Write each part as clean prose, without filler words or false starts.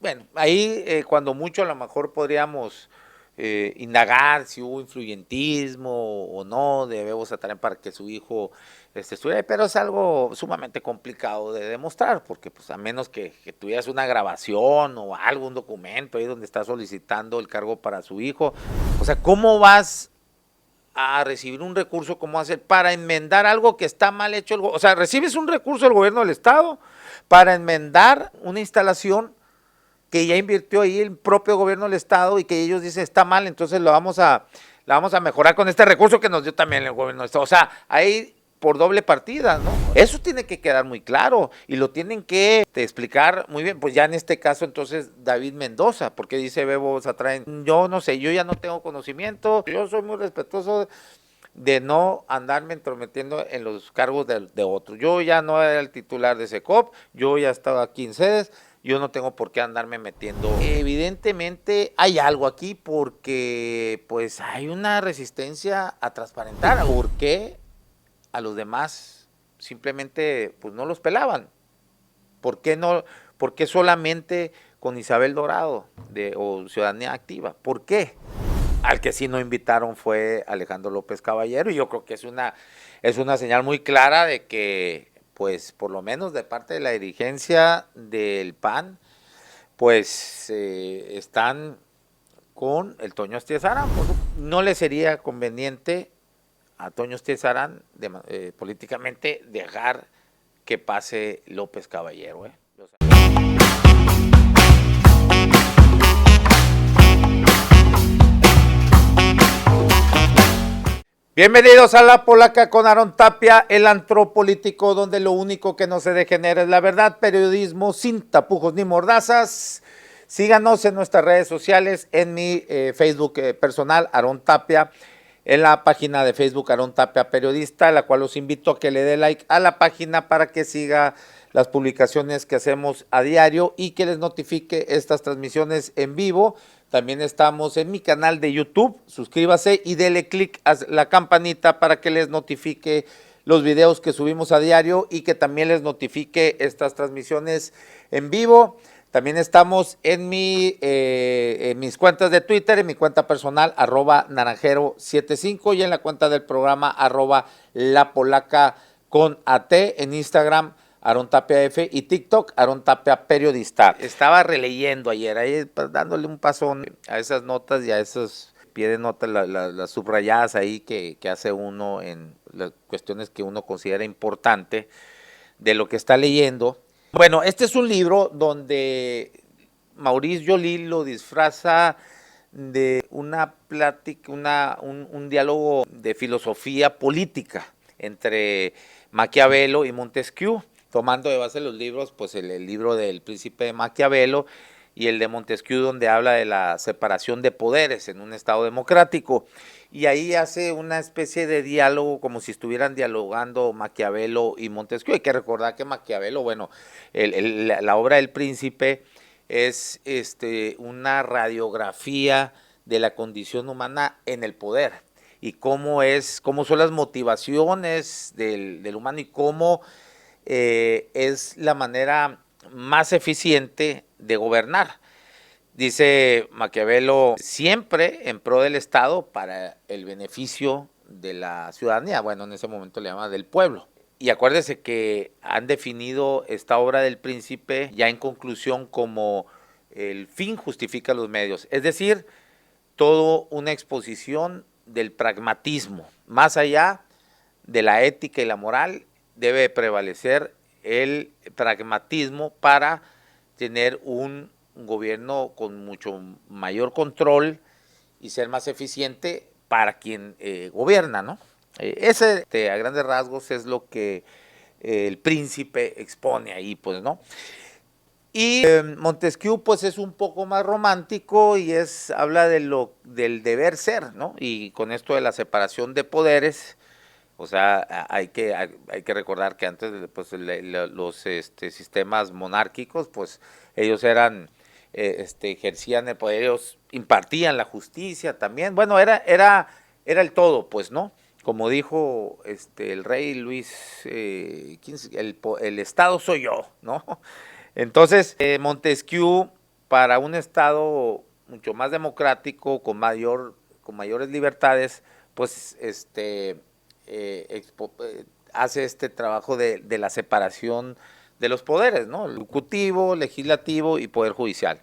bueno, ahí cuando mucho a lo mejor podríamos indagar si hubo influyentismo o no de Bebo Satrain para que su hijo estuviera ahí, pero es algo sumamente complicado de demostrar, porque pues a menos que tuvieras una grabación o algo, un documento ahí donde está solicitando el cargo para su hijo, o sea, ¿cómo vas a recibir un recurso como hacer para enmendar algo que está mal hecho? O sea, recibes un recurso del gobierno del estado para enmendar una instalación que ya invirtió ahí el propio gobierno del estado y que ellos dicen está mal, entonces la vamos a mejorar con este recurso que nos dio también el gobierno del estado. O sea, ahí por doble partida, ¿no? Eso tiene que quedar muy claro y lo tienen que explicar muy bien, pues ya en este caso entonces David Mendoza, porque dice Bebo Satrain, yo no sé, yo ya no tengo conocimiento, yo soy muy respetuoso de no andarme entrometiendo en los cargos de otros. Yo ya no era el titular de SECOP, yo ya estaba aquí en sedes, yo no tengo por qué andarme metiendo. Evidentemente hay algo aquí porque pues hay una resistencia a transparentar. ¿Por qué a los demás simplemente pues no los pelaban? ¿Por qué no? ¿Por qué solamente con Isabel Dorado o Ciudadanía Activa? ¿Por qué? Al que sí no invitaron fue Alejandro López Caballero, y yo creo que es una señal muy clara de que, pues, por lo menos de parte de la dirigencia del PAN, pues, están con el Toño Estiezarán. No le sería conveniente a Toño Estiezarán políticamente dejar que pase López Caballero, ¿eh? Bienvenidos a La Polaca con Aarón Tapia, el antro político donde lo único que no se degenera es la verdad, periodismo sin tapujos ni mordazas. Síganos en nuestras redes sociales, en mi Facebook personal, Aarón Tapia, en la página de Facebook Aarón Tapia Periodista, la cual los invito a que le dé like a la página para que siga las publicaciones que hacemos a diario y que les notifique estas transmisiones en vivo. También estamos en mi canal de YouTube, suscríbase y dele click a la campanita para que les notifique los videos que subimos a diario y que también les notifique estas transmisiones en vivo. También estamos en mis cuentas de Twitter, en mi cuenta personal, @naranjero75 y en la cuenta del programa, @lapolaca con AT, en Instagram, Aarón Tapia F, y TikTok, Aarón Tapia Periodista. Estaba releyendo ayer, ahí dándole un pasón a esas notas y a esos pie de notas, las subrayadas ahí que hace uno en las cuestiones que uno considera importante de lo que está leyendo. Bueno, este es un libro donde Maurice Joly lo disfraza de una plática, un diálogo de filosofía política entre Maquiavelo y Montesquieu, tomando de base los libros, pues el libro del Príncipe de Maquiavelo y el de Montesquieu, donde habla de la separación de poderes en un Estado democrático. Y ahí hace una especie de diálogo, como si estuvieran dialogando Maquiavelo y Montesquieu. Hay que recordar que Maquiavelo, bueno, la obra del Príncipe es una radiografía de la condición humana en el poder y cómo son las motivaciones del humano y cómo es la manera más eficiente de gobernar. Dice Maquiavelo, siempre en pro del Estado para el beneficio de la ciudadanía, bueno, en ese momento le llama del pueblo. Y acuérdese que han definido esta obra del Príncipe ya en conclusión como el fin justifica los medios, es decir, todo una exposición del pragmatismo, más allá de la ética y la moral, debe prevalecer el pragmatismo para tener un gobierno con mucho mayor control y ser más eficiente para quien gobierna, ¿no? Ese, a grandes rasgos, es lo que el Príncipe expone ahí, pues, ¿no? Y Montesquieu, pues, es un poco más romántico y habla del deber ser, ¿no? Y con esto de la separación de poderes, o sea, hay que recordar que antes, pues, los sistemas monárquicos, pues, ellos ejercían el poder, ellos impartían la justicia también. Bueno, era el todo, pues, ¿no? Como dijo el rey Luis XV, el Estado soy yo, ¿no? Entonces, Montesquieu para un Estado mucho más democrático, con mayores libertades, pues hace este trabajo de la separación de los poderes, ¿no? El ejecutivo, legislativo y poder judicial.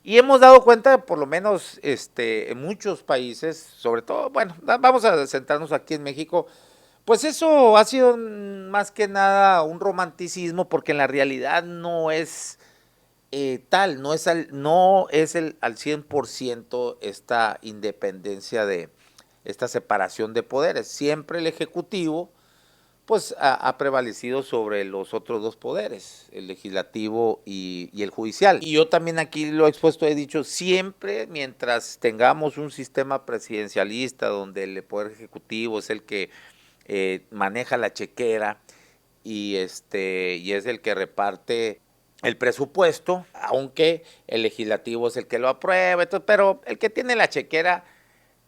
Y hemos dado cuenta, por lo menos en muchos países, sobre todo, bueno, vamos a centrarnos aquí en México, pues eso ha sido más que nada un romanticismo, porque en la realidad no es tal, no es al 100% esta independencia de esta separación de poderes. Siempre el Ejecutivo pues ha prevalecido sobre los otros dos poderes, el legislativo y el judicial. Y yo también aquí lo he expuesto, he dicho, siempre mientras tengamos un sistema presidencialista donde el poder ejecutivo es el que maneja la chequera y es el que reparte el presupuesto, aunque el legislativo es el que lo aprueba, pero el que tiene la chequera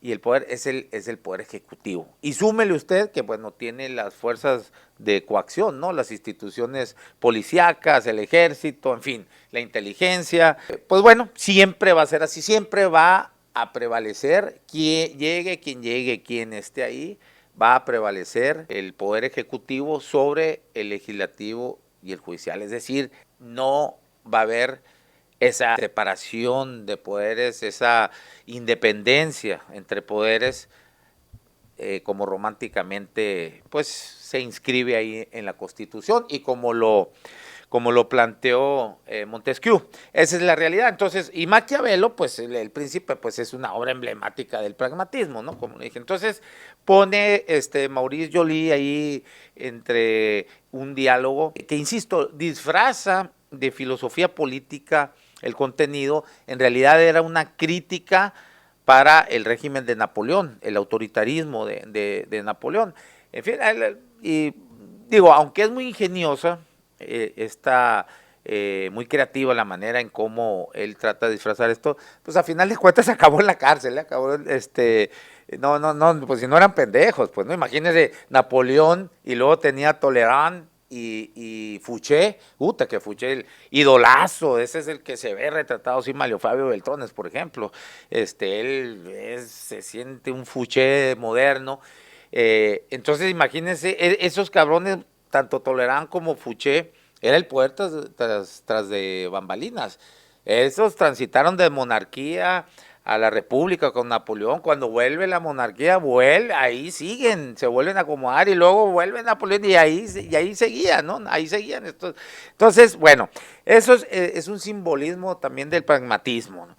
y el poder es el poder ejecutivo. Y súmele usted que, bueno, tiene las fuerzas de coacción, ¿no? Las instituciones policíacas, el ejército, en fin, la inteligencia. Pues bueno, siempre va a ser así, siempre va a prevalecer quien llegue, quien esté ahí, va a prevalecer el poder ejecutivo sobre el legislativo y el judicial. Es decir, no va a haber esa separación de poderes, esa independencia entre poderes, como románticamente pues se inscribe ahí en la Constitución y como lo planteó Montesquieu. Esa es la realidad. Entonces, y Maquiavelo, pues el Príncipe, pues es una obra emblemática del pragmatismo, ¿no? Como le dije. Entonces, pone Maurice Joly ahí entre un diálogo que, insisto, disfraza de filosofía política el contenido. En realidad era una crítica para el régimen de Napoleón, el autoritarismo de Napoleón. En fin, y digo, aunque es muy ingeniosa, está muy creativa la manera en cómo él trata de disfrazar esto, pues a final de cuentas acabó en la cárcel, acabó no, pues si no eran pendejos, pues no, imagínense Napoleón y luego tenía Talleyrand y Fouché, que Fouché, el idolazo, ese es el que se ve retratado, sí, Mario Fabio Beltrones, por ejemplo, él se siente un Fouché moderno, entonces imagínense, esos cabrones, tanto Talleyrand como Fouché, era el poder tras de bambalinas, esos transitaron de monarquía a la república con Napoleón. Cuando vuelve la monarquía, ahí siguen, se vuelven a acomodar y luego vuelve Napoleón y ahí seguían, ¿no? Ahí seguían estos. Entonces, bueno, eso es un simbolismo también del pragmatismo, ¿no?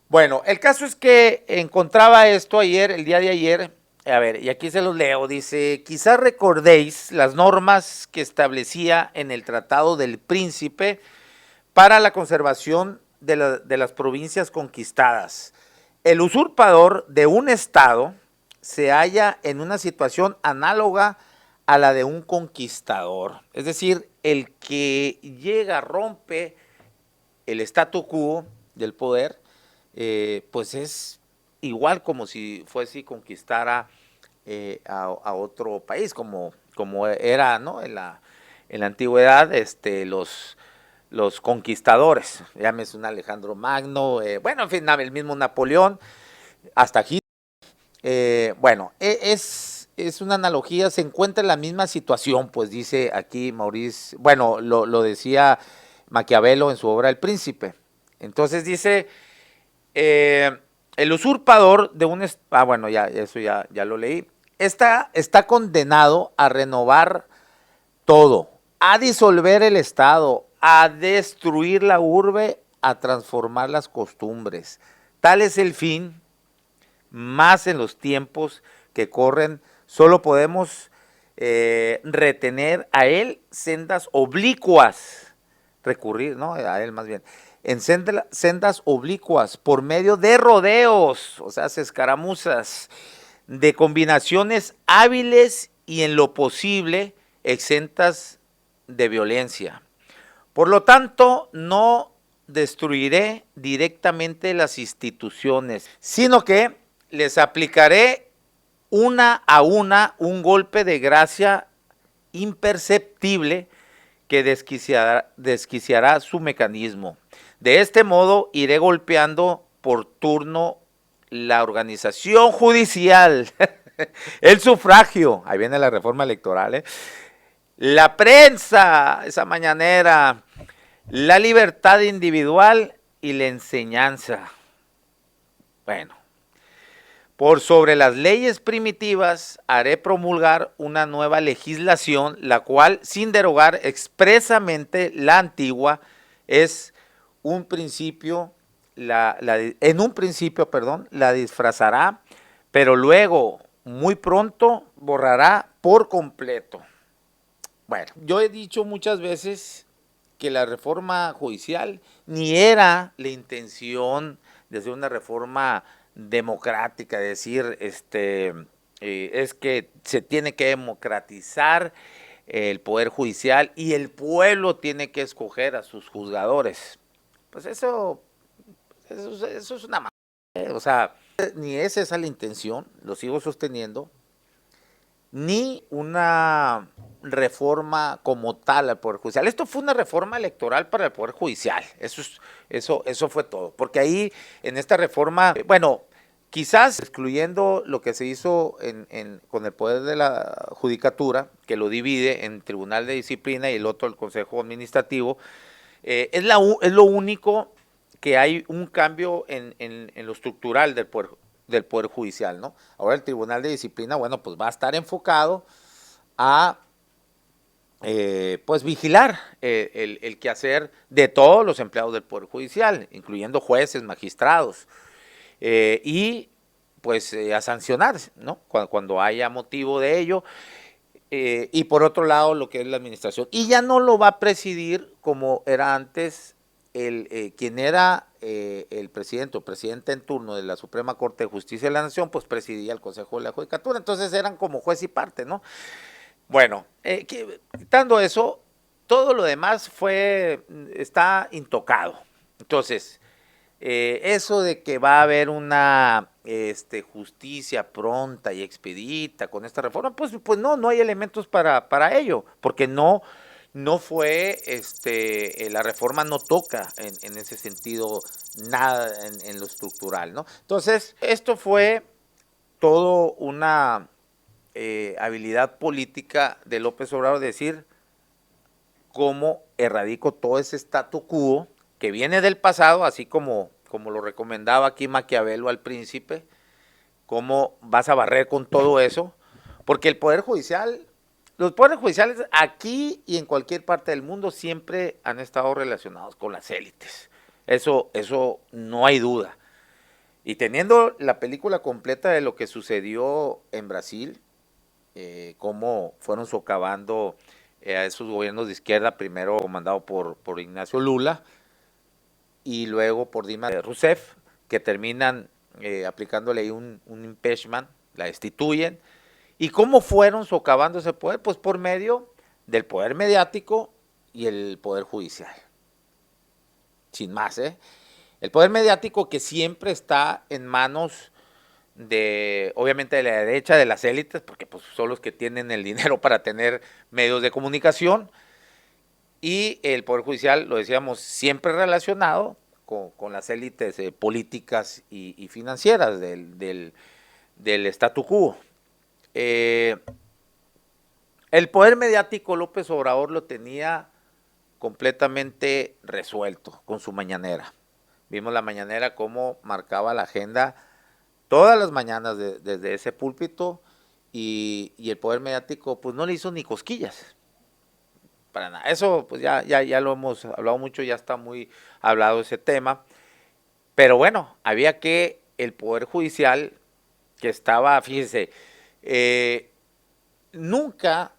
Bueno, el caso es que encontraba esto ayer, el día de ayer, a ver, y aquí se los leo, dice, quizás recordéis las normas que establecía en el Tratado del Príncipe para la conservación de las provincias conquistadas. El usurpador de un estado se halla en una situación análoga a la de un conquistador. Es decir, el que llega, rompe el statu quo del poder, pues es igual como si fuese y conquistara a otro país, como era, ¿no? En la antigüedad, los conquistadores, llámese un Alejandro Magno, bueno, en fin, el mismo Napoleón, hasta Hitler. Bueno, es una analogía, se encuentra en la misma situación, pues dice aquí Maurice, bueno, lo decía Maquiavelo en su obra El Príncipe. Entonces dice, el usurpador de un... bueno, eso ya lo leí. Está condenado a renovar todo, a disolver el Estado, a destruir la urbe, a transformar las costumbres. Tal es el fin, más en los tiempos que corren, solo podemos retener a él sendas oblicuas, recurrir, ¿no? A él más bien, en sendas oblicuas, por medio de rodeos, o sea, escaramuzas, de combinaciones hábiles y en lo posible exentas de violencia. Por lo tanto, no destruiré directamente las instituciones, sino que les aplicaré una a una un golpe de gracia imperceptible que desquiciará su mecanismo. De este modo iré golpeando por turno la organización judicial, el sufragio, ahí viene la reforma electoral, la prensa, esa mañanera, la libertad individual y la enseñanza. Bueno, por sobre las leyes primitivas haré promulgar una nueva legislación, la cual, sin derogar expresamente la antigua, es un principio, en un principio, perdón, la disfrazará, pero luego, muy pronto, borrará por completo. Bueno, yo he dicho muchas veces que la reforma judicial ni era la intención de hacer una reforma democrática, decir, es que se tiene que democratizar el poder judicial y el pueblo tiene que escoger a sus juzgadores. Pues eso es una o sea, ni es esa la intención, lo sigo sosteniendo, ni una reforma como tal al Poder Judicial. Esto fue una reforma electoral para el Poder Judicial, eso fue todo, porque ahí en esta reforma, bueno, quizás excluyendo lo que se hizo con el poder de la judicatura, que lo divide en Tribunal de Disciplina y el otro el Consejo Administrativo, es lo único que hay un cambio en lo estructural del Poder Judicial, ¿no? Ahora el Tribunal de Disciplina, bueno, pues va a estar enfocado a pues vigilar el quehacer de todos los empleados del Poder Judicial, incluyendo jueces, magistrados, y pues a sancionar, ¿no? Cuando haya motivo de ello. Y por otro lado, lo que es la administración. Y ya no lo va a presidir como era antes quien era el presidente o presidente en turno de la Suprema Corte de Justicia de la Nación, pues presidía el Consejo de la Judicatura. Entonces eran como juez y parte, ¿no? Bueno, quitando eso, todo lo demás está intocado. Entonces, eso de que va a haber una justicia pronta y expedita con esta reforma, pues no hay elementos para ello, porque no fue, la reforma no toca en ese sentido nada en lo estructural, ¿no? Entonces, esto fue todo una habilidad política de López Obrador, decir cómo erradico todo ese statu quo que viene del pasado, así como lo recomendaba aquí Maquiavelo al príncipe, cómo vas a barrer con todo eso, porque el Poder Judicial, los poderes judiciales aquí y en cualquier parte del mundo siempre han estado relacionados con las élites, eso no hay duda. Y teniendo la película completa de lo que sucedió en Brasil, cómo fueron socavando a esos gobiernos de izquierda, primero comandado por Ignacio Lula y luego por Dilma Rousseff, que terminan aplicándole ahí un impeachment, la destituyen, y cómo fueron socavando ese poder, pues por medio del poder mediático y el poder judicial. Sin más, el poder mediático que siempre está en manos obviamente de la derecha, de las élites, porque pues son los que tienen el dinero para tener medios de comunicación, y el Poder Judicial, lo decíamos, siempre relacionado con las élites políticas y financieras del statu quo. El poder mediático López Obrador lo tenía completamente resuelto con su mañanera. Vimos la mañanera cómo marcaba la agenda todas las mañanas desde ese púlpito, y el poder mediático pues no le hizo ni cosquillas para nada. Eso pues ya lo hemos hablado mucho, ya está muy hablado ese tema, pero bueno, había que el Poder Judicial, que estaba, fíjense, nunca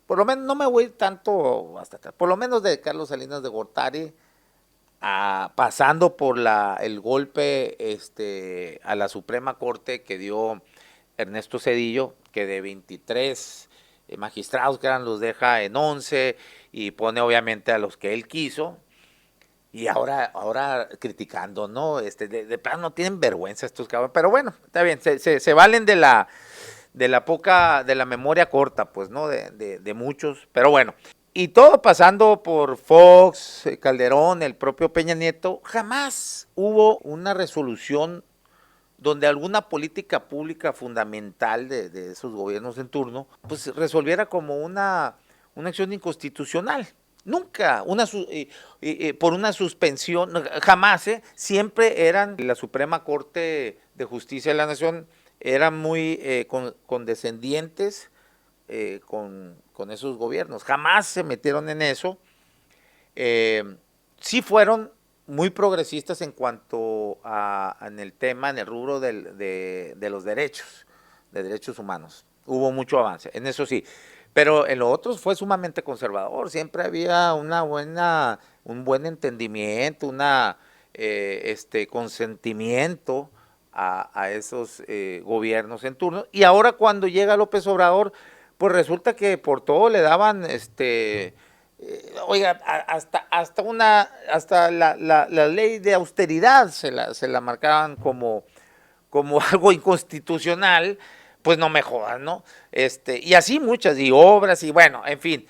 por lo menos no me voy a ir tanto hasta acá, por lo menos de Carlos Salinas de Gortari, pasando por el golpe a la Suprema Corte que dio Ernesto Zedillo, que de 23 magistrados que eran los deja en 11 y pone obviamente a los que él quiso, y ahora criticando, ¿no? De plano no tienen vergüenza estos cabrones, pero bueno, está bien, se valen de la memoria corta, pues, ¿no? De muchos, pero bueno. Y todo pasando por Fox, Calderón, el propio Peña Nieto, jamás hubo una resolución donde alguna política pública fundamental de esos gobiernos en turno, pues resolviera como una acción inconstitucional. Nunca, por una suspensión, jamás, siempre eran, la Suprema Corte de Justicia de la Nación, eran muy condescendientes con esos gobiernos, jamás se metieron en eso. Sí fueron muy progresistas en cuanto en el tema, en el rubro de los derechos, de derechos humanos. Hubo mucho avance, en eso sí. Pero en lo otro fue sumamente conservador. Siempre había un buen entendimiento, consentimiento a esos gobiernos en turno. Y ahora cuando llega López Obrador, pues resulta que por todo le daban oiga, hasta la ley de austeridad se la marcaban como algo inconstitucional, pues no me jodan, ¿no? Y así muchas, y obras, y bueno, en fin.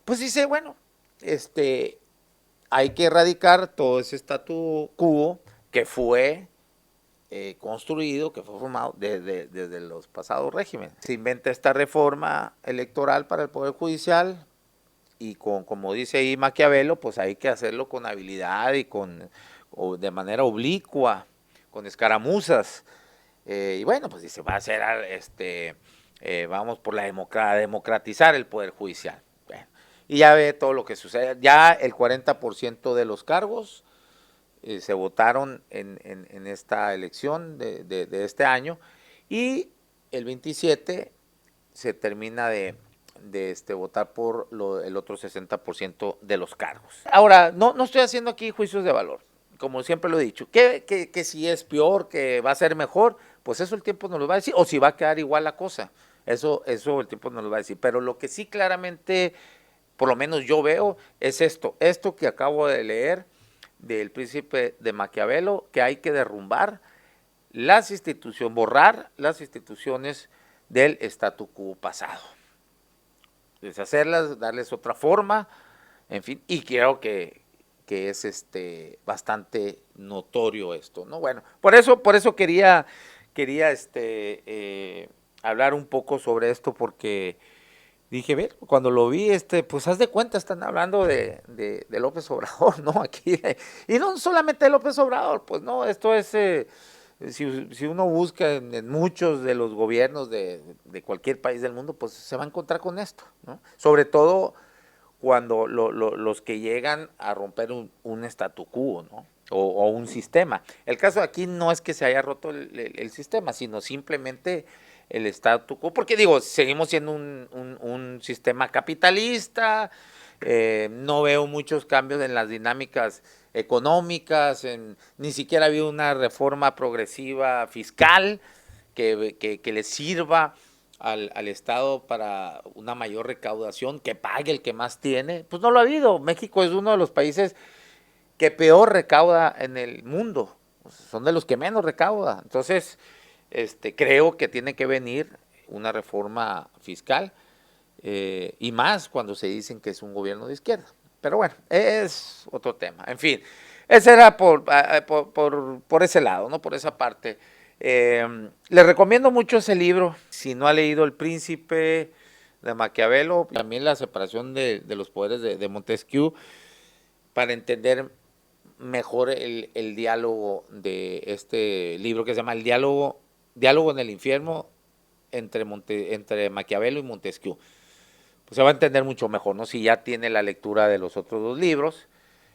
Pues dice, bueno, hay que erradicar todo ese statu quo que fue construido, que fue formado desde los pasados regímenes. Se inventa esta reforma electoral para el Poder Judicial, y como dice ahí Maquiavelo, pues hay que hacerlo con habilidad y o de manera oblicua, con escaramuzas. Y bueno, pues dice, va a ser, vamos por democratizar el Poder Judicial. Bueno, y ya ve todo lo que sucede. Ya el 40% de los cargos se votaron en esta elección de este año, y el 27 se termina de votar por el otro 60% de los cargos. Ahora, no estoy haciendo aquí juicios de valor, como siempre lo he dicho, que si es peor, que va a ser mejor, pues eso el tiempo nos lo va a decir, o si va a quedar igual la cosa, eso el tiempo nos lo va a decir, pero lo que sí claramente, por lo menos yo veo, es esto que acabo de leer del Príncipe de Maquiavelo, que hay que derrumbar borrar las instituciones del statu quo pasado, deshacerlas, darles otra forma, en fin, y creo que es bastante notorio esto, ¿no? Bueno, por eso quería hablar un poco sobre esto, porque dije, ver, cuando lo vi, pues haz de cuenta, están hablando de López Obrador, ¿no? Aquí, y no solamente de López Obrador, pues no, esto es, si uno busca en muchos de los gobiernos de cualquier país del mundo, pues se va a encontrar con esto, ¿no? Sobre todo cuando los que llegan a romper un statu quo, ¿no? O un sistema. El caso aquí no es que se haya roto el sistema, sino simplemente el statu quo, porque digo, seguimos siendo un sistema capitalista, no veo muchos cambios en las dinámicas económicas, ni siquiera ha habido una reforma progresiva fiscal que le sirva al Estado para una mayor recaudación, que pague el que más tiene. Pues no lo ha habido. México es uno de los países que peor recauda en el mundo, son de los que menos recauda. Entonces, creo que tiene que venir una reforma fiscal, y más cuando se dicen que es un gobierno de izquierda. Pero bueno, es otro tema. En fin, ese era por ese lado, ¿no? Por esa parte. Les recomiendo mucho ese libro. Si no ha leído El Príncipe de Maquiavelo, también La separación de los poderes de Montesquieu, para entender mejor el diálogo de este libro que se llama El Diálogo en el Infierno entre Maquiavelo y Montesquieu. Pues se va a entender mucho mejor, ¿no? Si ya tiene la lectura de los otros dos libros,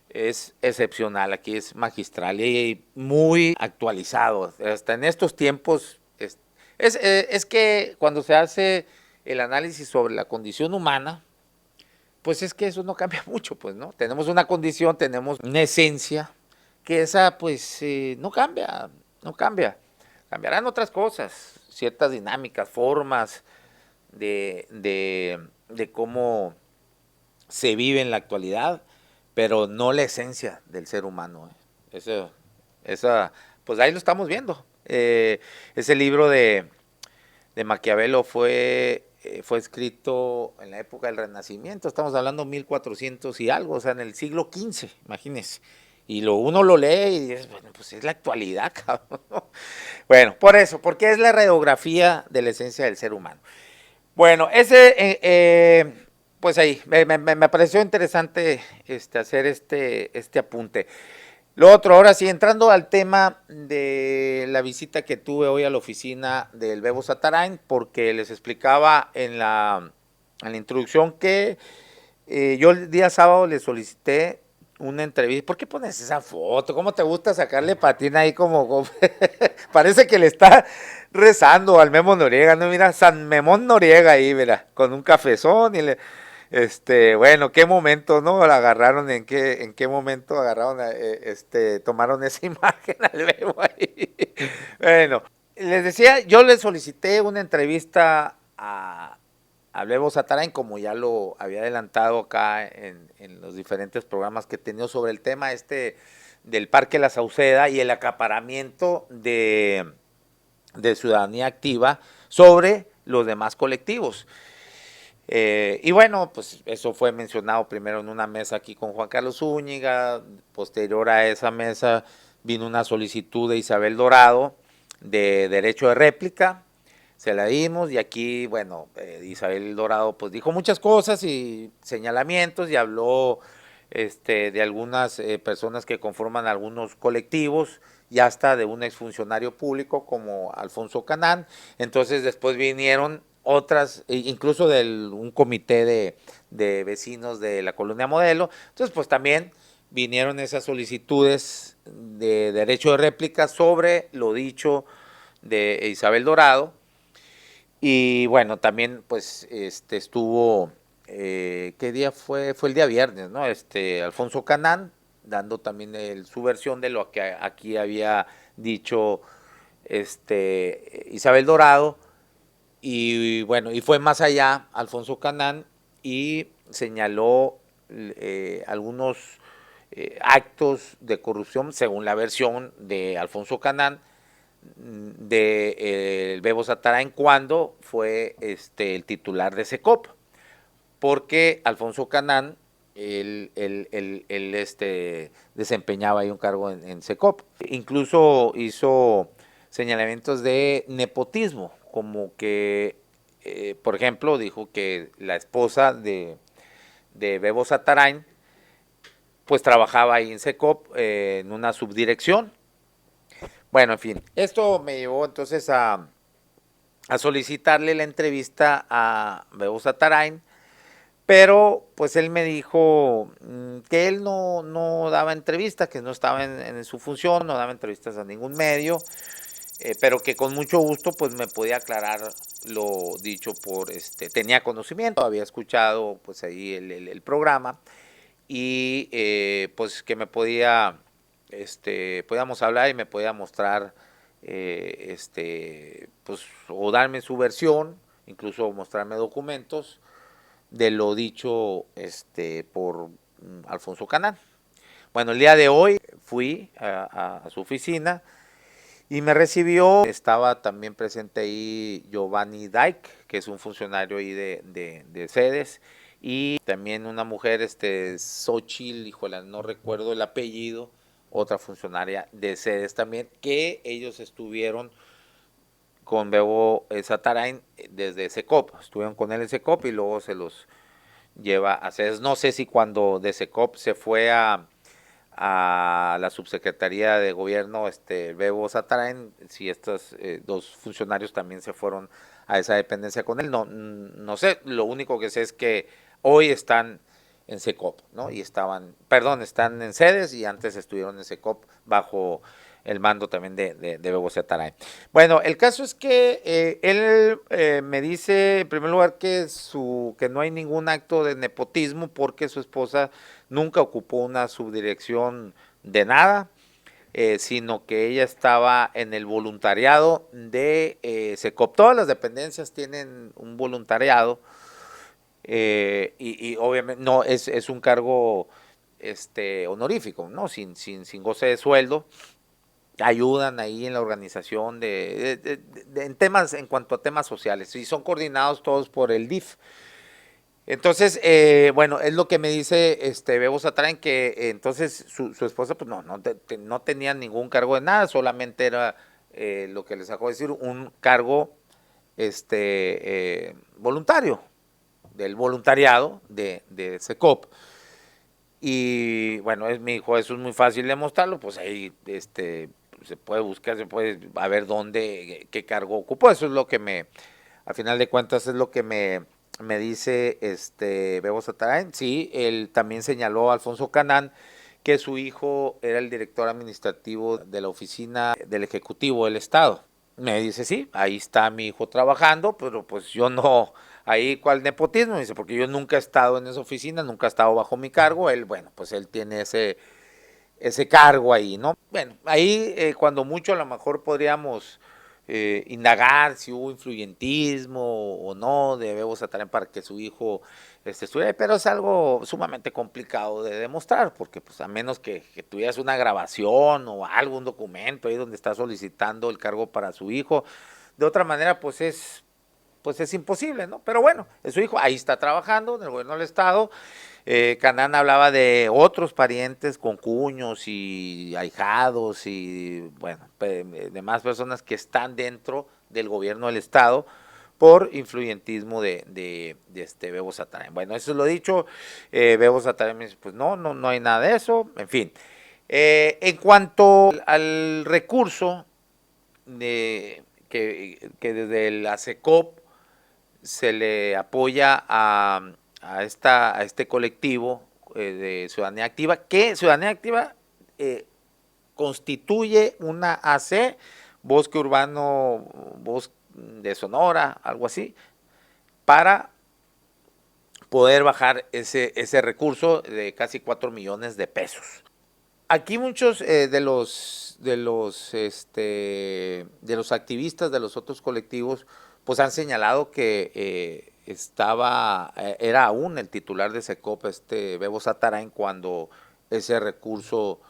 es excepcional, aquí es magistral y muy actualizado. Hasta en estos tiempos, es que cuando se hace el análisis sobre la condición humana, pues es que eso no cambia mucho, pues, ¿no? Tenemos una condición, tenemos una esencia, que esa, pues, no cambia, no cambia. Cambiarán otras cosas, ciertas dinámicas, formas de cómo se vive en la actualidad, pero no la esencia del ser humano. Pues ahí lo estamos viendo. Ese libro de Maquiavelo fue fue escrito en la época del Renacimiento, estamos hablando 1400 y algo, o sea, en el siglo XV, imagínense. Y uno lo lee y dices, bueno, pues es la actualidad, cabrón. Bueno, por eso, porque es la radiografía de la esencia del ser humano. Bueno, pues ahí, me pareció interesante hacer este apunte. Lo otro, ahora sí, entrando al tema de la visita que tuve hoy a la oficina del Bebo Satarain, porque les explicaba en la introducción que yo el día sábado le solicité una entrevista. ¿Por qué pones esa foto? ¿Cómo te gusta sacarle patina ahí como parece que le está rezando al Memo Noriega, ¿no? Mira, San Memón Noriega ahí, mira, con un cafezón y bueno, qué momento, ¿no? La agarraron, en qué momento agarraron, tomaron esa imagen al Memo ahí. Bueno, les decía, yo le solicité una entrevista a Bebo Satarain, como ya lo había adelantado acá en los diferentes programas que he tenido sobre el tema del Parque La Sauceda y el acaparamiento de ciudadanía activa sobre los demás colectivos. Y bueno, pues eso fue mencionado primero en una mesa aquí con Juan Carlos Zúñiga, posterior a esa mesa vino una solicitud de Isabel Dorado de derecho de réplica, se la dimos y aquí, bueno, Isabel Dorado pues dijo muchas cosas y señalamientos y habló de algunas personas que conforman algunos colectivos y hasta de un exfuncionario público como Alfonso Canán. Entonces después vinieron otras, incluso de un comité de vecinos de la Colonia Modelo. Entonces pues también vinieron esas solicitudes de derecho de réplica sobre lo dicho de Isabel Dorado. Y bueno, también pues estuvo, ¿qué día fue? Fue el día viernes, ¿no? Alfonso Canán, dando también su versión de lo que aquí había dicho Isabel Dorado. Y bueno, y fue más allá Alfonso Canán y señaló algunos actos de corrupción, según la versión de Alfonso Canán, de el Bebo Satarain cuando fue el titular de SECOP, porque Alfonso Canán él desempeñaba ahí un cargo en SECOP. Incluso hizo señalamientos de nepotismo, como que, por ejemplo, dijo que la esposa de Bebo Satarain pues trabajaba ahí en SECOP en una subdirección. Bueno, en fin, esto me llevó entonces a solicitarle la entrevista a Bebo Satarain, pero pues él me dijo que él no daba entrevistas, que no estaba en su función, no daba entrevistas a ningún medio, pero que con mucho gusto pues me podía aclarar lo dicho tenía conocimiento, había escuchado pues ahí el programa y pues que me podíamos hablar y me podía mostrar, pues, o darme su versión, incluso mostrarme documentos de lo dicho por Alfonso Canán. Bueno, el día de hoy fui a su oficina y me recibió, estaba también presente ahí Giovanni Dyke, que es un funcionario ahí de sedes, y también una mujer, Xochitl, híjole, no recuerdo el apellido, otra funcionaria de sedes también, que ellos estuvieron con Bebo Satarain desde SECOP, estuvieron con él en SECOP y luego se los lleva a sedes. No sé si cuando de SECOP se fue a la subsecretaría de gobierno, Bebo Satarain, si estos dos funcionarios también se fueron a esa dependencia con él, no sé, lo único que sé es que hoy están en SECOP, ¿no? Y están en sedes y antes estuvieron en SECOP bajo el mando también de Bebo Satarain. Bueno, el caso es que él me dice, en primer lugar, que no hay ningún acto de nepotismo porque su esposa nunca ocupó una subdirección de nada, sino que ella estaba en el voluntariado de SECOP. Todas las dependencias tienen un voluntariado y obviamente no es un cargo honorífico, ¿no? Sin goce de sueldo. ayudan ahí en la organización en temas, en cuanto a temas sociales, y son coordinados todos por el DIF. Entonces, bueno, es lo que me dice Bebo Satrain, que entonces su esposa pues no tenía ningún cargo de nada, solamente era lo que les acabo de decir, un cargo voluntario, del voluntariado de SECOP. Y bueno, me dijo, eso es muy fácil de mostrarlo, pues ahí se puede buscar, se puede a ver dónde, qué cargo ocupó. Eso es lo que a final de cuentas, es lo que me dice Bebo Satarain. Sí, él también señaló a Alfonso Canán que su hijo era el director administrativo de la oficina del Ejecutivo del Estado. Me dice, sí, ahí está mi hijo trabajando, pero pues yo no, ahí cuál nepotismo, dice, porque yo nunca he estado en esa oficina, nunca he estado bajo mi cargo, él, bueno, pues él tiene ese cargo ahí, ¿no? Bueno, ahí cuando mucho a lo mejor podríamos indagar si hubo influyentismo o no de Bebo Satrain para que su hijo estuviera, pero es algo sumamente complicado de demostrar, porque pues a menos que tuvieras una grabación o algún documento ahí donde está solicitando el cargo para su hijo, de otra manera pues es imposible, ¿no? Pero bueno, es su hijo, ahí está trabajando en el gobierno del Estado. Canán hablaba de otros parientes con cuños y ahijados y, bueno, demás personas que están dentro del gobierno del Estado por influyentismo de Bebo Satrain. Bueno, eso es lo dicho. Bebo Satrain me dice, pues no hay nada de eso, en fin. En cuanto al recurso que desde la SECOP se le apoya a este colectivo de Ciudadanía Activa, que Ciudadanía Activa constituye una AC, Bosque Urbano, Bosque de Sonora, algo así, para poder bajar ese recurso de casi 4 millones de pesos. Aquí muchos de los activistas de los otros colectivos pues han señalado que era aún el titular de SECOP, Bebo Satrain, cuando ese recurso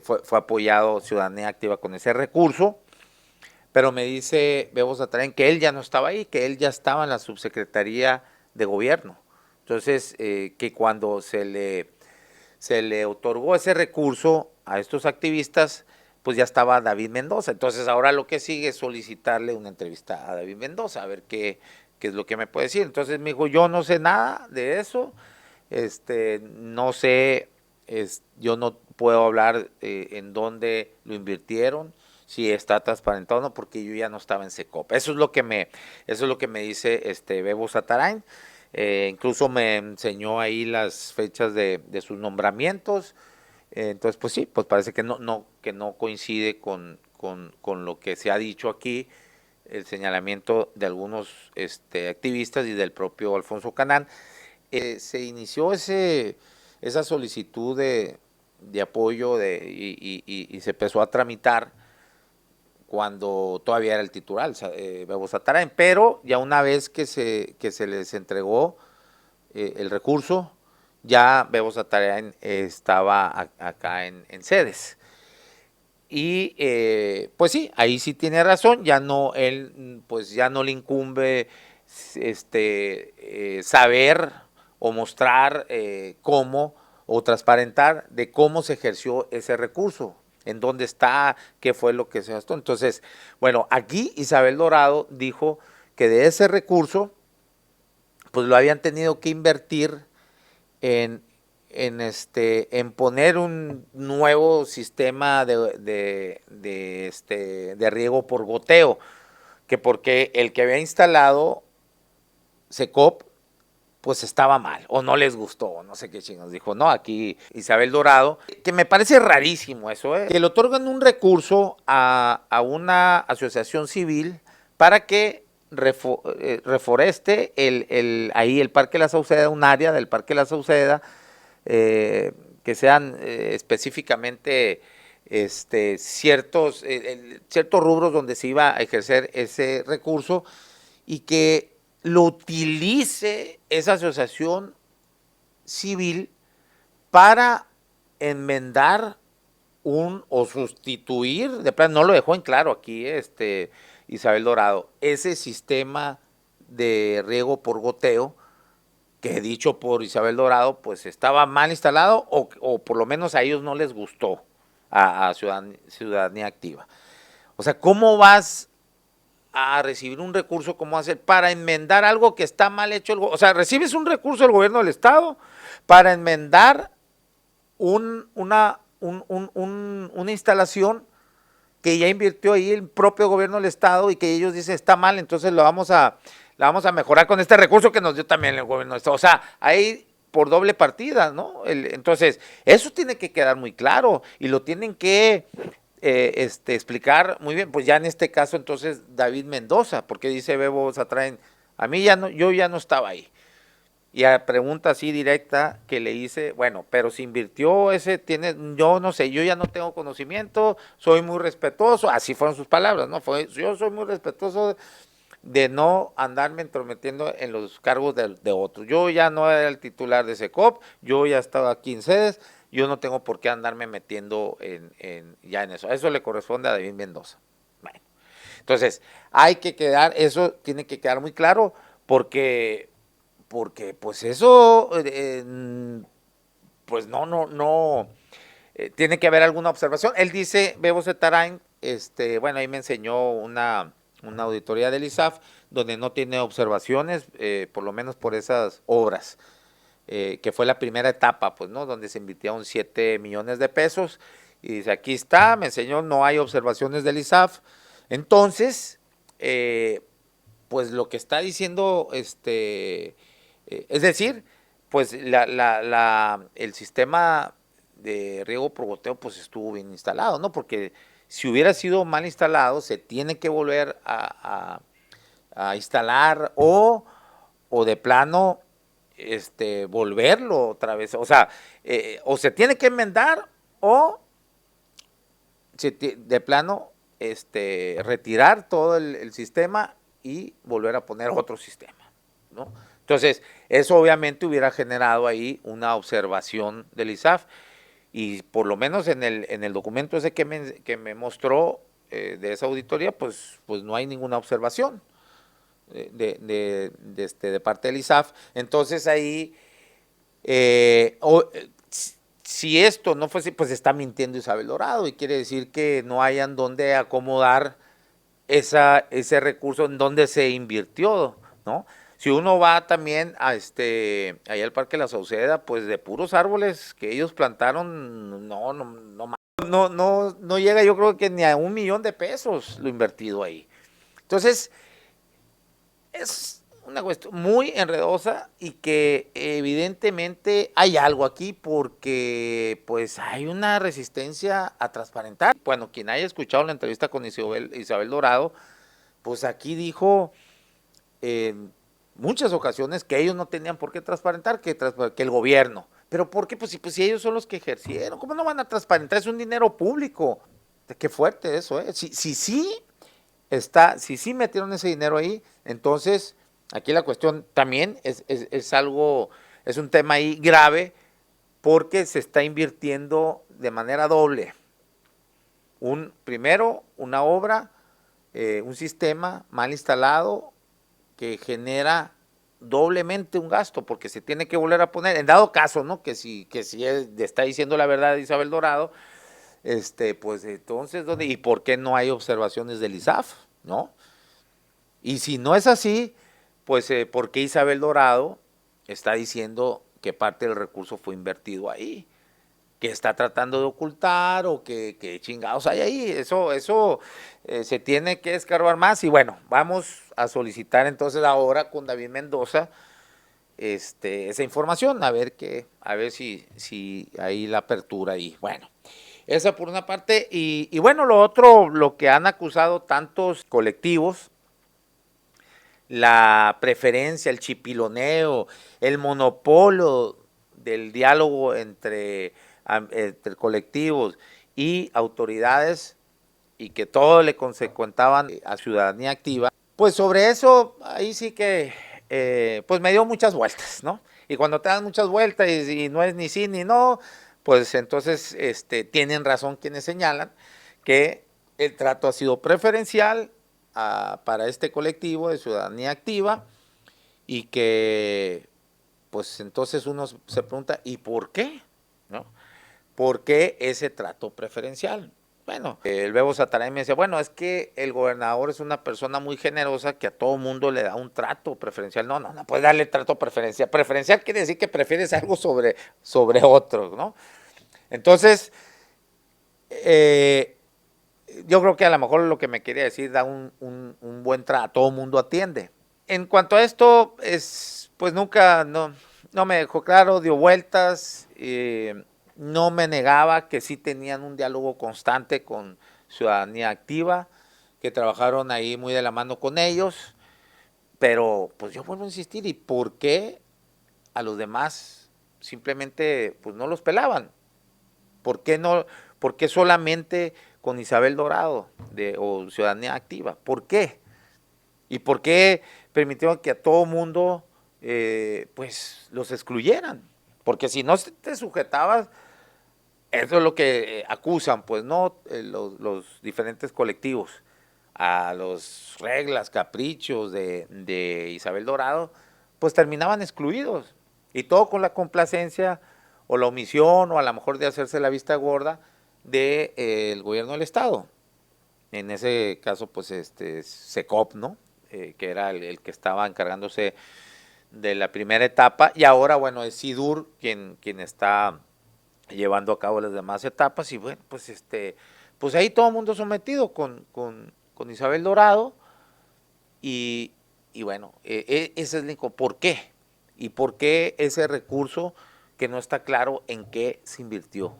fue apoyado Ciudadanía Activa con ese recurso, pero me dice Bebo Satrain que él ya no estaba ahí, que él ya estaba en la subsecretaría de gobierno. Entonces, que cuando se le otorgó ese recurso a estos activistas, pues ya estaba David Mendoza. Entonces ahora lo que sigue es solicitarle una entrevista a David Mendoza, a ver qué es lo que me puede decir. Entonces me dijo, yo no sé nada de eso, no sé, yo no puedo hablar en dónde lo invirtieron, si está transparentado o no, porque yo ya no estaba en SECOP. Eso es lo que me dice Bebo Satrain. Incluso me enseñó ahí las fechas de sus nombramientos. Entonces, pues sí, pues parece que no coincide con lo que se ha dicho aquí, el señalamiento de algunos activistas y del propio Alfonso Canán. Se inició esa solicitud de apoyo y se empezó a tramitar cuando todavía era el titular, Bebo Satrain, pero ya una vez que se les entregó el recurso, ya Bebo Satrain estaba acá en sedes. Y pues sí, ahí sí tiene razón, él pues ya no le incumbe saber o mostrar cómo o transparentar de cómo se ejerció ese recurso, en dónde está, qué fue lo que se gastó. Entonces, bueno, aquí Isabel Dorado dijo que de ese recurso pues lo habían tenido que invertir en, en poner un nuevo sistema de riego por goteo, que porque el que había instalado SECOP pues estaba mal, o no les gustó, no sé qué chingos. Dijo, no, aquí Isabel Dorado, que me parece rarísimo eso, que le otorgan un recurso a una asociación civil para que reforeste ahí el Parque La Sauceda, un área del Parque La Sauceda, que sean específicamente ciertos rubros donde se iba a ejercer ese recurso, y que lo utilice esa asociación civil para enmendar o sustituir, de plano, no lo dejó en claro aquí Isabel Dorado, ese sistema de riego por goteo, que dicho por Isabel Dorado, pues estaba mal instalado o por lo menos a ellos no les gustó a Ciudadanía Activa. O sea, ¿cómo vas a recibir un recurso, cómo hacer para enmendar algo que está mal hecho? O sea, recibes un recurso del gobierno del Estado para enmendar una instalación que ya invirtió ahí el propio gobierno del Estado y que ellos dicen está mal, entonces la vamos a mejorar con este recurso que nos dio también el gobierno del Estado. O sea, ahí por doble partida, ¿no? Entonces, eso tiene que quedar muy claro y lo tienen que explicar muy bien. Pues ya en este caso, entonces, David Mendoza, porque dice Bebo Satraen, a mí ya no, yo ya no estaba ahí. Y a pregunta así directa que le hice, bueno, pero si invirtió yo no sé, yo ya no tengo conocimiento, soy muy respetuoso, así fueron sus palabras, ¿no? Yo soy muy respetuoso de no andarme entrometiendo en los cargos de otros. Yo ya no era el titular de SECOP, yo ya estaba aquí en sedes, yo no tengo por qué andarme metiendo ya en eso. Eso le corresponde a David Mendoza. Bueno, entonces, eso tiene que quedar muy claro porque pues eso, pues no, tiene que haber alguna observación. Él dice, Bebo Setarain, bueno, ahí me enseñó una auditoría del ISAF, donde no tiene observaciones, por lo menos por esas obras, que fue la primera etapa, pues, ¿no? Donde se invirtieron 7 millones de pesos, y dice, aquí está, me enseñó, no hay observaciones del ISAF. Entonces, pues lo que está diciendo, es decir, pues el sistema de riego por goteo pues estuvo bien instalado, ¿no? Porque si hubiera sido mal instalado, se tiene que volver a instalar o de plano volverlo otra vez. O sea, o se tiene que enmendar o de plano retirar todo el sistema y volver a poner otro sistema, ¿no? Entonces, eso obviamente hubiera generado ahí una observación del ISAF y por lo menos en el documento ese que me mostró de esa auditoría, pues no hay ninguna observación de parte del ISAF. Entonces ahí, si esto no fuese, pues está mintiendo Isabel Dorado y quiere decir que no hayan donde acomodar ese recurso en donde se invirtió, ¿no? Si uno va también a allá al Parque La Sauceda, pues de puros árboles que ellos plantaron, no llega, yo creo que ni a $1,000,000 lo invertido ahí. Entonces, es una cuestión muy enredosa y que evidentemente hay algo aquí porque pues hay una resistencia a transparentar. Bueno, quien haya escuchado la entrevista con Isabel Dorado, pues aquí dijo en muchas ocasiones que ellos no tenían por qué transparentar, que el gobierno. ¿Pero por qué? Pues si ellos son los que ejercieron, ¿cómo no van a transparentar? Es un dinero público. Qué fuerte eso, ¿eh? Si sí metieron ese dinero ahí, entonces aquí la cuestión también es algo, es un tema ahí grave porque se está invirtiendo de manera doble. Primero, una obra, un sistema mal instalado que genera doblemente un gasto porque se tiene que volver a poner, en dado caso, ¿no? Que si está diciendo la verdad Isabel Dorado, pues entonces, ¿y por qué no hay observaciones del ISAF, no? Y si no es así, pues ¿por qué Isabel Dorado está diciendo que parte del recurso fue invertido ahí? Que está tratando de ocultar o que chingados hay ahí. Eso se tiene que escarbar más y bueno, vamos a solicitar entonces ahora con David Mendoza esa información, a ver si hay la apertura ahí. Bueno, esa por una parte y bueno, lo otro, lo que han acusado tantos colectivos, la preferencia, el chipiloneo, el monopolio del diálogo entre colectivos y autoridades y que todo le consecuentaban a Ciudadanía Activa, pues sobre eso ahí sí que pues me dio muchas vueltas, ¿no? Y cuando te dan muchas vueltas y no es ni sí ni no, pues entonces tienen razón quienes señalan que el trato ha sido preferencial para este colectivo de ciudadanía activa y que pues entonces uno se pregunta, ¿y por qué? ¿No? ¿Por qué ese trato preferencial? Bueno, el Bebo Sataray me dice, bueno, es que el gobernador es una persona muy generosa que a todo mundo le da un trato preferencial. No, no puedes darle trato preferencial. Preferencial quiere decir que prefieres algo sobre otros, ¿no? Entonces, yo creo que a lo mejor lo que me quería decir da un buen trato, a todo mundo atiende. En cuanto a esto, pues nunca, no me dejó claro, dio vueltas, no me negaba que sí tenían un diálogo constante con ciudadanía activa, que trabajaron ahí muy de la mano con ellos, pero pues yo vuelvo a insistir, ¿y por qué a los demás simplemente pues no los pelaban? ¿Por qué no? ¿Por qué solamente con Isabel Dorado o Ciudadanía Activa? ¿Por qué? ¿Y por qué permitieron que a todo mundo pues los excluyeran? Porque si no te sujetabas, eso es lo que acusan, pues no, los diferentes colectivos, a las reglas, caprichos de Isabel Dorado, pues terminaban excluidos. Y todo con la complacencia o la omisión o a lo mejor de hacerse la vista gorda del gobierno del Estado. En ese caso, pues SECOP, ¿no? Que era el que estaba encargándose de la primera etapa, y ahora, bueno, es SIDUR quien está llevando a cabo las demás etapas, y bueno, pues ahí todo el mundo sometido con Isabel Dorado, y, y bueno, ese es el ¿por qué? ¿Y por qué ese recurso que no está claro en qué se invirtió?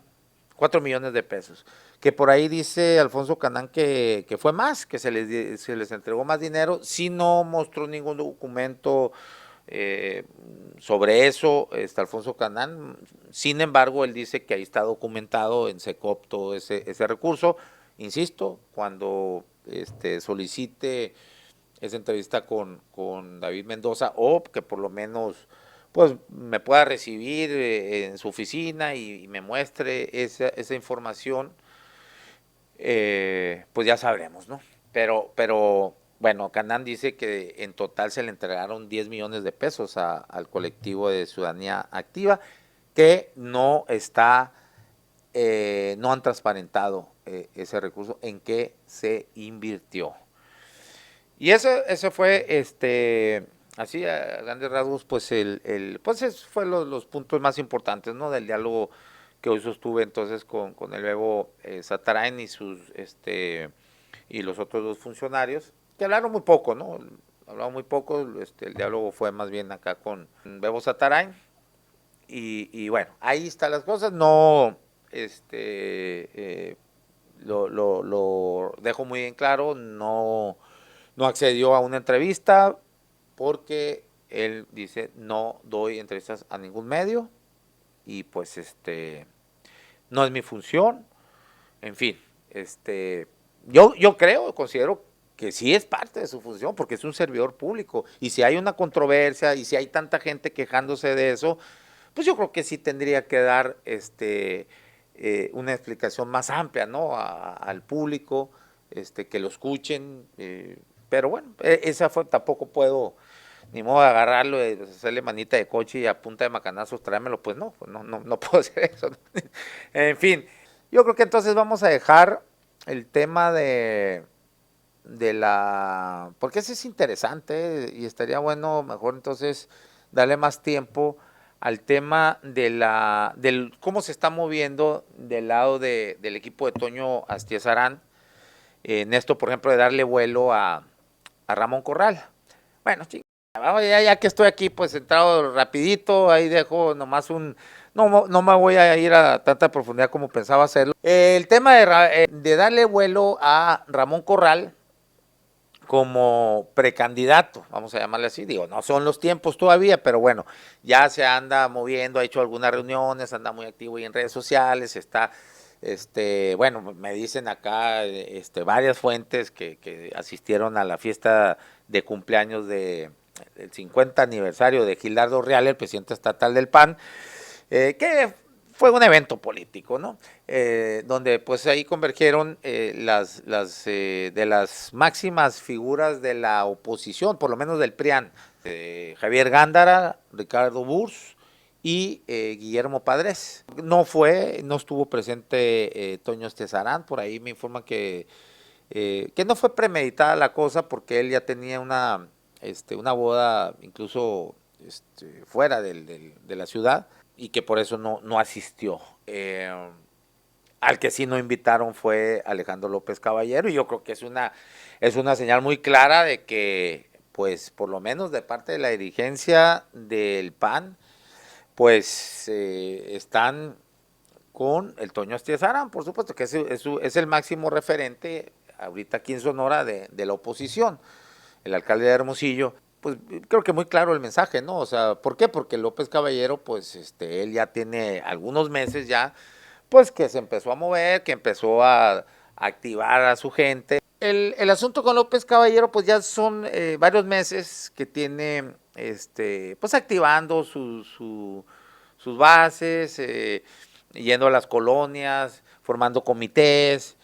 4 millones de pesos. Que por ahí dice Alfonso Canán que fue más, que se les entregó más dinero, si no mostró ningún documento sobre eso, Alfonso Canán. Sin embargo, él dice que ahí está documentado en SECOP todo ese recurso. Insisto, cuando solicite esa entrevista con David Mendoza, o que por lo menos pues me pueda recibir en su oficina y me muestre esa información, pues ya sabremos, ¿no? Pero bueno, Canán dice que en total se le entregaron 10 millones de pesos al colectivo de ciudadanía activa, que no no han transparentado ese recurso, en qué se invirtió. Y eso fue, así a grandes rasgos, pues pues fue los puntos más importantes, ¿no? Del diálogo que hoy sostuve entonces con el Bebo Satarain y los otros dos funcionarios, que hablaron muy poco, ¿no? Hablaron muy poco, el diálogo fue más bien acá con Bebo Satarain, y bueno, ahí están las cosas, no, lo dejo muy en claro, no accedió a una entrevista porque él dice, no doy entrevistas a ningún medio, y pues no es mi función, en fin, yo considero que sí es parte de su función, porque es un servidor público, y si hay una controversia y si hay tanta gente quejándose de eso, pues yo creo que sí tendría que dar una explicación más amplia, ¿no? Al público, que lo escuchen, pero bueno, esa fue, tampoco puedo ni modo de agarrarlo y hacerle manita de coche y a punta de macanazos tráemelo, pues no puedo hacer eso. En fin, yo creo que entonces vamos a dejar el tema porque ese es interesante, y estaría bueno mejor entonces darle más tiempo al tema del cómo se está moviendo del lado del equipo de Toño Astiazarán, en esto, por ejemplo, de darle vuelo a Ramón Corral. Bueno, ya que estoy aquí, pues entrado rapidito, ahí dejo nomás no me voy a ir a tanta profundidad como pensaba hacerlo. El tema de darle vuelo a Ramón Corral como precandidato, vamos a llamarle así, digo, no son los tiempos todavía, pero bueno, ya se anda moviendo, ha hecho algunas reuniones, anda muy activo ahí en redes sociales, está, bueno, me dicen acá, varias fuentes que asistieron a la fiesta de cumpleaños del 50 aniversario de Gildardo Real, el presidente estatal del PAN, que fue un evento político, ¿no? Donde pues ahí convergieron de las máximas figuras de la oposición, por lo menos del PRIAN, Javier Gándara, Ricardo Burs y Guillermo Padres. No estuvo presente Toño Estezarán, por ahí me informan que no fue premeditada la cosa porque él ya tenía una boda incluso fuera de la ciudad y que por eso no asistió. Al que sí no invitaron fue Alejandro López Caballero y yo creo que es una señal muy clara de que pues por lo menos de parte de la dirigencia del PAN pues están con el Toño Estezarán, por supuesto que es el máximo referente ahorita aquí en Sonora de la oposición, el alcalde de Hermosillo. Pues creo que muy claro el mensaje, ¿no? O sea, ¿por qué? Porque López Caballero, pues él ya tiene algunos meses ya, pues que se empezó a mover, que empezó a activar a su gente. El asunto con López Caballero, pues ya son varios meses que tiene, pues activando sus bases, yendo a las colonias, formando comités.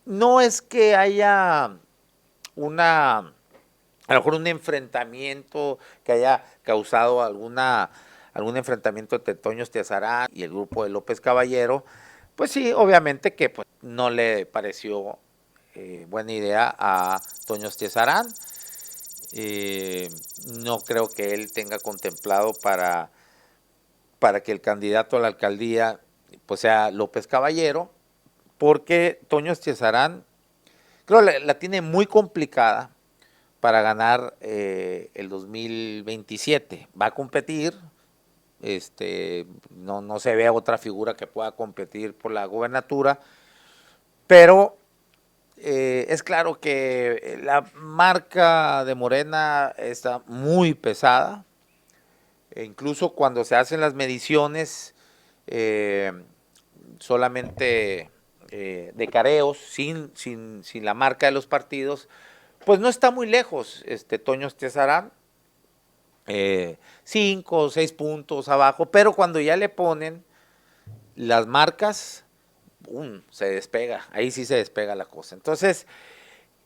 No es que haya a lo mejor un enfrentamiento que haya causado algún enfrentamiento entre Toño Estezarán y el grupo de López Caballero, pues sí, obviamente que pues, no le pareció buena idea a Toño Estezarán. No creo que él tenga contemplado para que el candidato a la alcaldía pues sea López Caballero, porque Toño Estezarán creo la tiene muy complicada para ganar el 2027. Va a competir, no se ve otra figura que pueda competir por la gobernatura, pero es claro que la marca de Morena está muy pesada, incluso cuando se hacen las mediciones solamente de careos, sin la marca de los partidos, pues no está muy lejos Toño Estezarán, 5 o 6 puntos abajo, pero cuando ya le ponen las marcas, ¡pum!, se despega, ahí sí se despega la cosa. Entonces,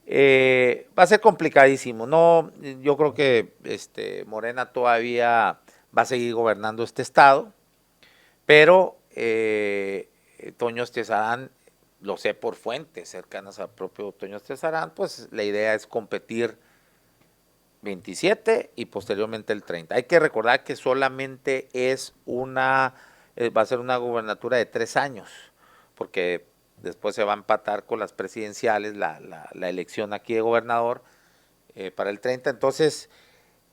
va a ser complicadísimo. No, yo creo que Morena todavía va a seguir gobernando este estado, pero Toño Estezarán, lo sé por fuentes cercanas al propio Toño Estezarán, pues la idea es competir 27 y posteriormente el 30. Hay que recordar que solamente va a ser una gubernatura de 3 años, porque después se va a empatar con las presidenciales, la elección aquí de gobernador para el 30. Entonces,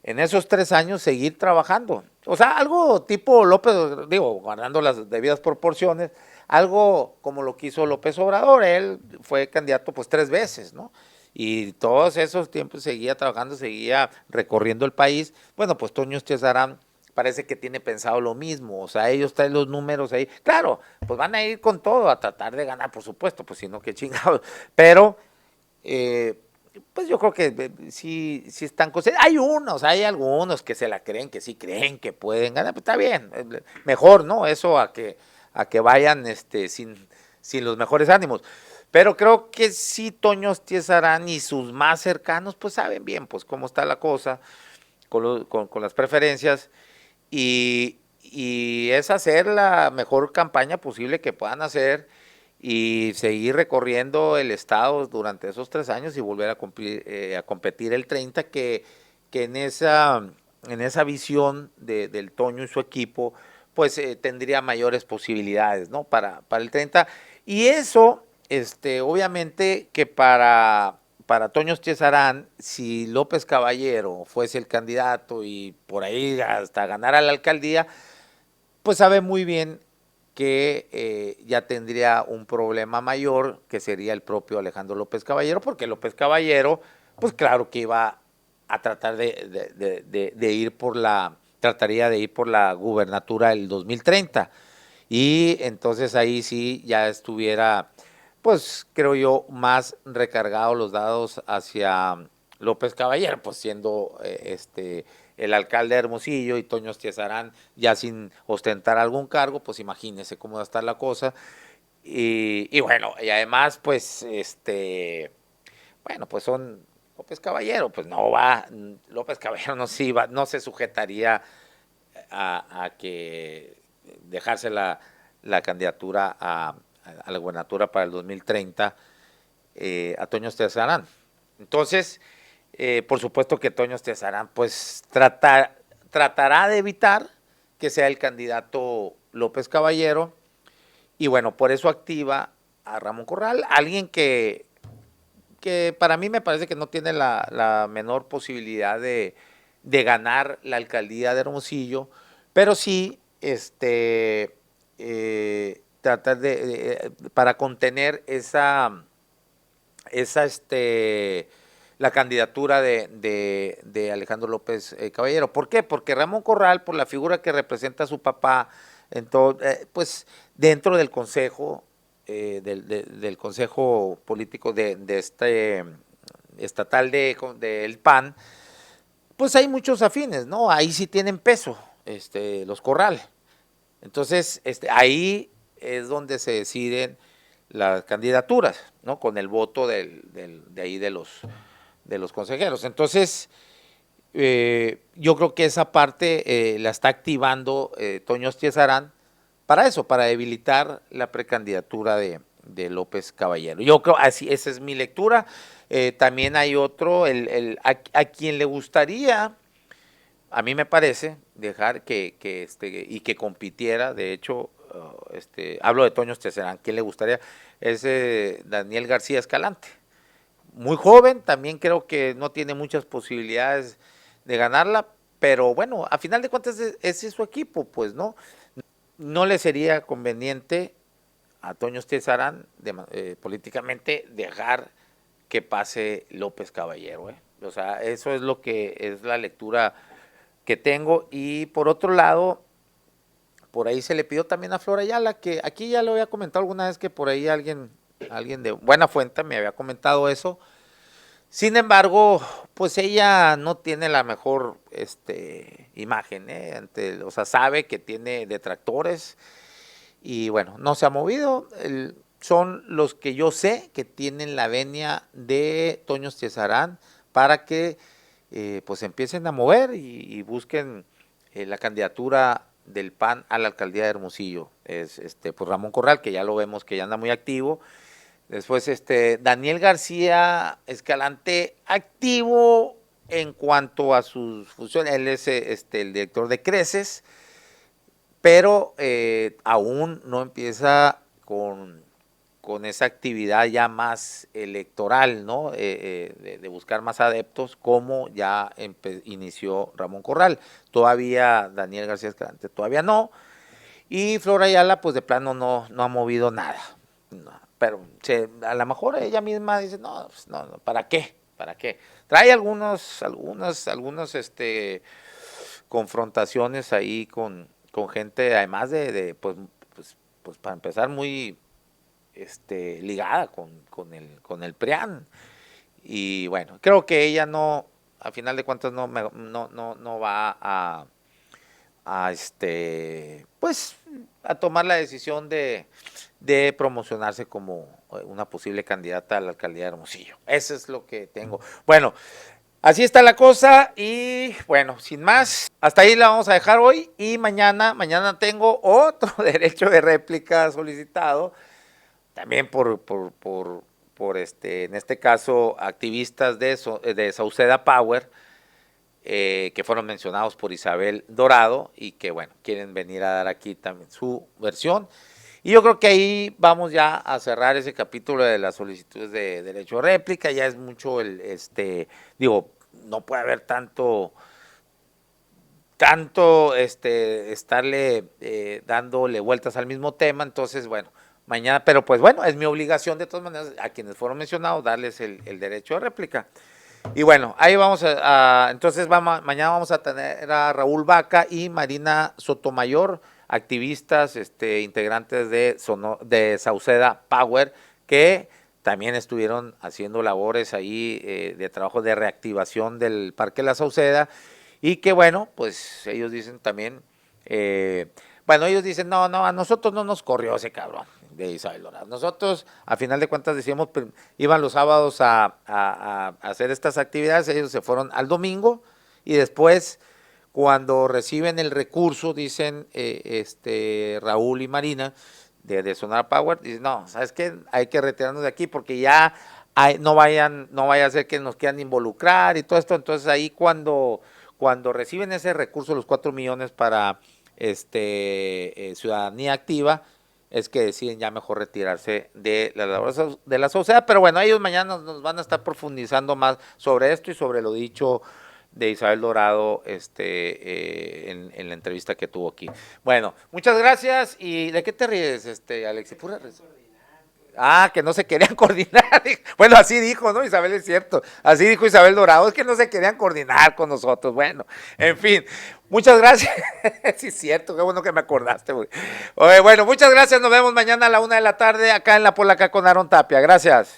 en esos 3 años seguir trabajando. O sea, algo tipo López, digo, guardando las debidas proporciones, algo como lo que hizo López Obrador. Él fue candidato pues 3 veces, ¿no? Y todos esos tiempos seguía trabajando, seguía recorriendo el país. Bueno, pues Toño Estezarán parece que tiene pensado lo mismo. O sea, ellos traen los números ahí. Claro, pues van a ir con todo a tratar de ganar, por supuesto, pues si no, qué chingados. Pero pues yo creo que sí están cosas. Hay algunos que se la creen, que sí creen que pueden ganar, pues está bien, mejor, ¿no? Eso a que vayan sin los mejores ánimos. Pero creo que sí Toño Estezarán y sus más cercanos, pues saben bien, pues cómo está la cosa con las preferencias y es hacer la mejor campaña posible que puedan hacer y seguir recorriendo el estado durante esos 3 años y volver a competir el 30, que en esa visión del Toño y su equipo, pues tendría mayores posibilidades, ¿no? Para el 30. Y eso, obviamente que para Toño Estezarán, si López Caballero fuese el candidato y por ahí hasta ganara la alcaldía, pues sabe muy bien que ya tendría un problema mayor, que sería el propio Alejandro López Caballero, porque López Caballero, pues claro que iba a tratar de ir trataría de ir por la gubernatura del 2030. Y entonces ahí sí ya estuviera, pues creo yo, más recargados los dados hacia López Caballero, pues siendo el alcalde de Hermosillo y Toño Estiezarán ya sin ostentar algún cargo, pues imagínese cómo va a estar la cosa. Y bueno, y además, pues, bueno, pues son López Caballero, pues no va, López Caballero no se iba, no se sujetaría a que dejarse la candidatura a la gubernatura para el 2030 a Toño Estiezarán. Entonces, por supuesto que Toño Estiezarán pues tratará de evitar que sea el candidato López Caballero, y bueno, por eso activa a Ramón Corral, alguien que para mí me parece que no tiene la menor posibilidad de ganar la alcaldía de Hermosillo, pero sí tratar para contener la candidatura de Alejandro López Caballero. ¿Por qué? Porque Ramón Corral, por la figura que representa a su papá, pues dentro del consejo, del consejo político de estatal del PAN, pues hay muchos afines, ¿no? Ahí sí tienen peso, los Corral. Entonces, ahí es donde se deciden las candidaturas, ¿no? Con el voto de ahí de los consejeros. Entonces, yo creo que esa parte la está activando Toño Estiezarán para eso, para debilitar la precandidatura de López Caballero. Yo creo, así, esa es mi lectura. También hay otro, a quien le gustaría, a mí me parece, dejar y que compitiera, de hecho, hablo de Toño Estiezarán, ¿quién le gustaría? Es Daniel García Escalante. Muy joven, también creo que no tiene muchas posibilidades de ganarla, pero bueno, a final de cuentas ese es su equipo, pues, ¿no? No le sería conveniente a Toño Estiezarán políticamente dejar que pase López Caballero, ¿eh? O sea, eso es lo que es la lectura que tengo. Y por otro lado, por ahí se le pidió también a Flor Ayala, que aquí ya lo había comentado alguna vez, que por ahí alguien de buena fuente me había comentado eso. Sin embargo, pues ella no tiene la mejor imagen, o sea, sabe que tiene detractores y bueno, no se ha movido. Son los que yo sé que tienen la venia de Toño Estiezarán para que pues empiecen a mover y busquen la candidatura del PAN a la alcaldía de Hermosillo. Es pues Ramón Corral, que ya lo vemos que ya anda muy activo. Después Daniel García Escalante, activo en cuanto a sus funciones. Él es el director de Creces, pero aún no empieza con esa actividad ya más electoral, ¿no? De buscar más adeptos, como ya inició Ramón Corral. Todavía Daniel García Escalante todavía no. Y Flor Ayala, pues de plano no ha movido nada. No, pero a lo mejor ella misma dice, no, pues no, ¿para qué? ¿Para qué? Trae algunas confrontaciones ahí con gente, además pues para empezar, muy ligada con el PRIAN. Y bueno, creo que ella no, a final de cuentas, no va pues a tomar la decisión de promocionarse como una posible candidata a la alcaldía de Hermosillo. Eso es lo que tengo. Bueno, así está la cosa y bueno, sin más, hasta ahí la vamos a dejar hoy y mañana tengo otro derecho de réplica solicitado, también en este caso, activistas de Sauceda Power, que fueron mencionados por Isabel Dorado y que, bueno, quieren venir a dar aquí también su versión. Y yo creo que ahí vamos ya a cerrar ese capítulo de las solicitudes de derecho a réplica. Ya es mucho no puede haber tanto estarle dándole vueltas al mismo tema. Entonces, bueno, mañana, pero pues bueno, es mi obligación de todas maneras a quienes fueron mencionados darles el derecho a réplica. Y bueno, ahí entonces mañana vamos a tener a Raúl Vaca y Marina Sotomayor, activistas, integrantes de Sauceda Power, que también estuvieron haciendo labores ahí de trabajo de reactivación del Parque La Sauceda. y que bueno, pues ellos dicen también, bueno, ellos dicen, no, a nosotros no nos corrió ese cabrón de Isabel Dorado. Nosotros, a final de cuentas, decíamos, iban los sábados a hacer estas actividades, ellos se fueron al domingo y después, cuando reciben el recurso, dicen Raúl y Marina, de Sonora Power, dicen, no, ¿sabes qué? Hay que retirarnos de aquí porque ya no vaya a ser que nos quieran involucrar y todo esto. Entonces ahí cuando reciben ese recurso, los 4 millones para ciudadanía activa, es que deciden ya mejor retirarse de la labor de la sociedad. Pero bueno, ellos mañana nos van a estar profundizando más sobre esto y sobre lo dicho de Isabel Dorado en la entrevista que tuvo aquí. Bueno, muchas gracias. ¿Y de qué te ríes, Alexis? Pura risa. Ah, que no se querían coordinar. Bueno, así dijo, ¿no? Isabel, es cierto. Así dijo Isabel Dorado, es que no se querían coordinar con nosotros. Bueno, en fin, muchas gracias. Sí, es cierto, qué bueno que me acordaste. Bueno, muchas gracias. Nos vemos mañana a la 1 de la tarde acá en La Polaca con Aarón Tapia. Gracias.